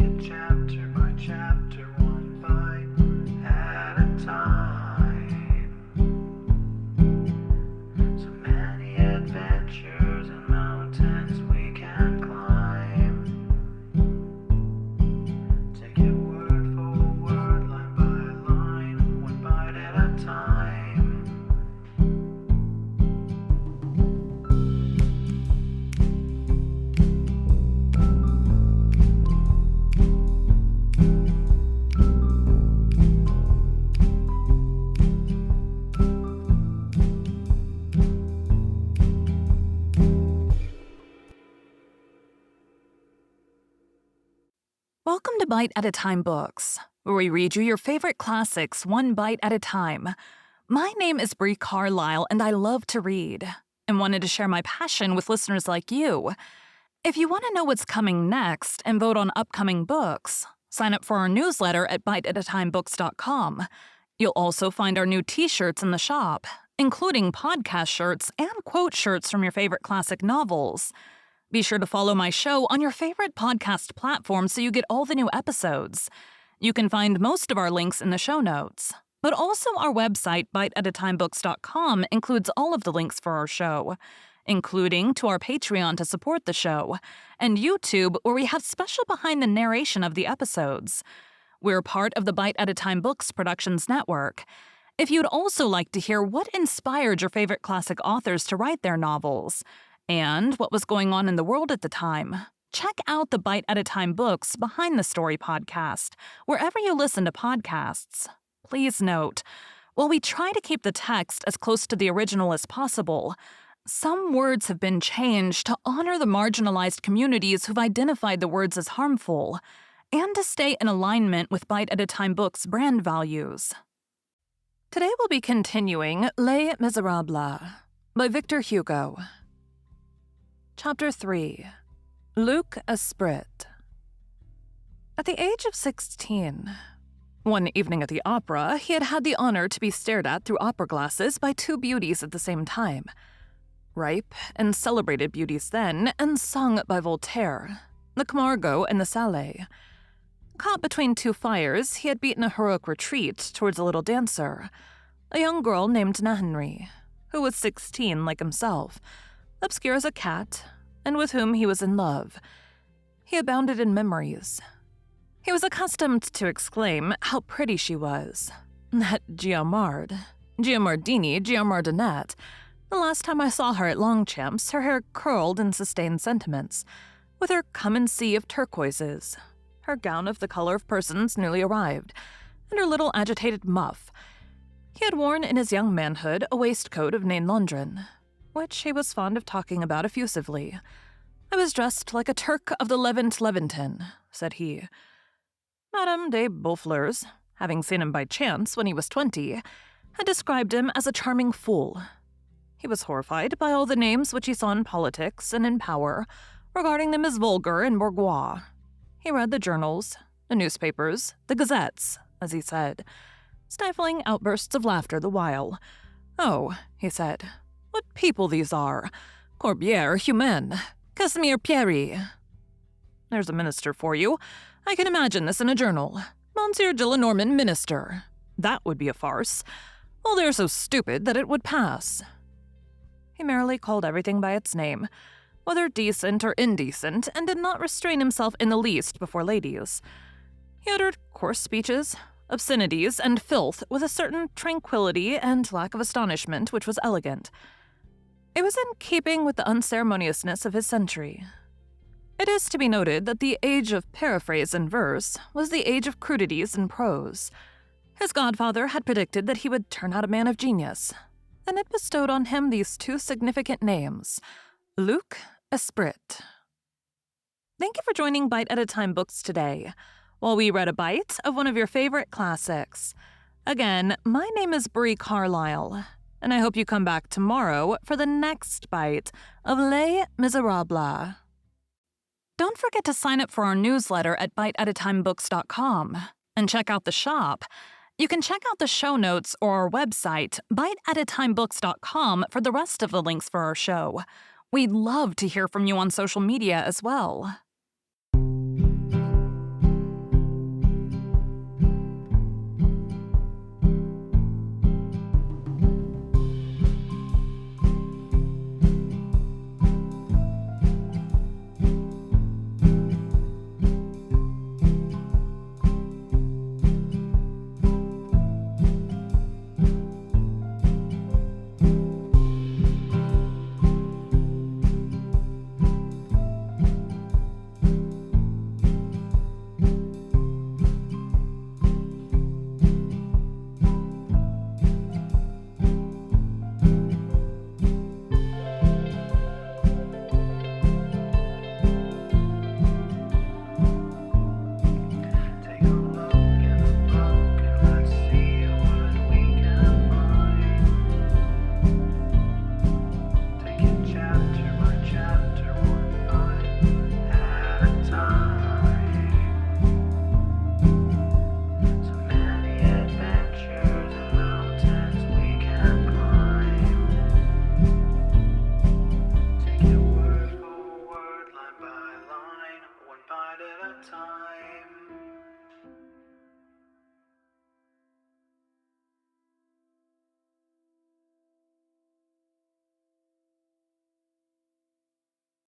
it chapter by chapter, one bite at a time. So many adventures and mountains we can climb. Take it word for word, line by line, one bite at a time. Welcome to Bite at a Time Books, where we read you your favorite classics one bite at a time. My name is Bree Carlile, and I love to read, and wanted to share my passion with listeners like you. If you want to know what's coming next and vote on upcoming books, sign up for our newsletter at biteatatimebooks.com. You'll also find our new t-shirts in the shop, including podcast shirts and quote shirts from your favorite classic novels. Be sure to follow my show on your favorite podcast platform so you get all the new episodes. You can find most of our links in the show notes. But also our website, biteatatimebooks.com, includes all of the links for our show, including to our Patreon to support the show, and YouTube, where we have special behind the narration of the episodes. We're part of the Bite at a Time Books Productions Network. If you'd also like to hear what inspired your favorite classic authors to write their novels, and what was going on in the world at the time, check out the Bite at a Time Books Behind the Story podcast, wherever you listen to podcasts. Please note, while we try to keep the text as close to the original as possible, some words have been changed to honor the marginalized communities who've identified the words as harmful, and to stay in alignment with Bite at a Time Books' brand values. Today we'll be continuing Les Miserables by Victor Hugo. Chapter 3. Luc Esprit. At the age of 16, one evening at the opera, he had had the honor to be stared at through opera glasses by two beauties at the same time. Ripe and celebrated beauties then, and sung by Voltaire, the Camargo and the Salé. Caught between two fires, he had beaten a heroic retreat towards a little dancer, a young girl named Nahenry, who was 16 like himself, obscure as a cat, and with whom he was in love. He abounded in memories. He was accustomed to exclaim how pretty she was. That Giamardini, Giamardinette. The last time I saw her at Longchamps, her hair curled in sustained sentiments, with her come and see of turquoises, her gown of the color of persons newly arrived, and her little agitated muff. He had worn in his young manhood a waistcoat of Nain London, which he was fond of talking about effusively. I was dressed like a Turk of the Levantin, said he. Madame de Beaufleurs, having seen him by chance when he was 20, had described him as a charming fool. He was horrified by all the names which he saw in politics and in power, regarding them as vulgar and bourgeois. He read the journals, the newspapers, the gazettes, as he said, stifling outbursts of laughter the while. Oh, he said, what people these are! Corbière humaine, Casimir Pierry. There's a minister for you. I can imagine this in a journal. Monsieur Gillenormand, minister. That would be a farce. Well, they're so stupid that it would pass. He merely called everything by its name, whether decent or indecent, and did not restrain himself in the least before ladies. He uttered coarse speeches, obscenities, and filth with a certain tranquility and lack of astonishment which was elegant. It was in keeping with the unceremoniousness of his century. It is to be noted that the age of paraphrase in verse was the age of crudities in prose. His godfather had predicted that he would turn out a man of genius, and it bestowed on him these two significant names, Luc Esprit. Thank you for joining Bite at a Time Books today, while we read a bite of one of your favorite classics. Again, my name is Bree Carlile, and I hope you come back tomorrow for the next bite of Les Miserables. Don't forget to sign up for our newsletter at biteatatimebooks.com and check out the shop. You can check out the show notes or our website, biteatatimebooks.com, for the rest of the links for our show. We'd love to hear from you on social media as well.